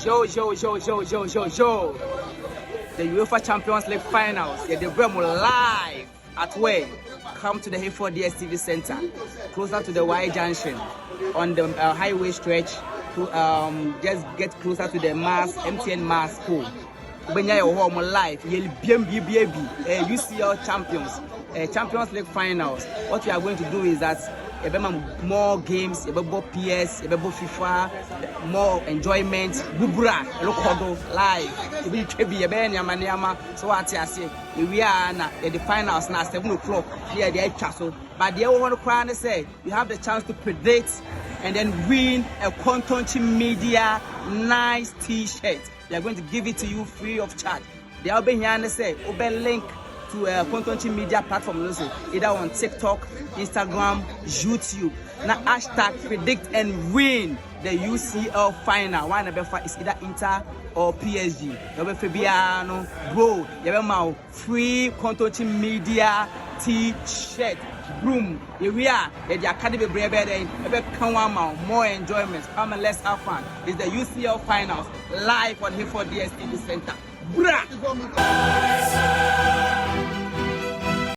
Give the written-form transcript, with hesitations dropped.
Yo. The UEFA Champions League finals. Yeah, the Bremo live at where? Come to the H4DS TV Center, closer to the Y Junction, on the highway stretch to just get closer to the MTN Mass Pool. When you're home live, you'll be UCL champions, Champions League finals. What we are going to do is that more games, PS, FIFA, more enjoyment, bubura, lokodo, live. So what I say, we are at the finals now, 7 o'clock here at the Castle. But the other one to say, you have the chance to predict and then win a Kontonkyi Media nice T-shirt. They are going to give it to you free of charge. They will be here and say, link to a Kontonkyi Media platform also, either on TikTok, Instagram, YouTube. Now hashtag predict and win the UCL final. One of the is either Inter or PSG. You will Fabiano, bro. You will free Kontonkyi Media T-shirt. Boom. Here we are. The academy more enjoyment. Come and let's have fun. It's the UCL finals live on H4DS TV Center. Bruh.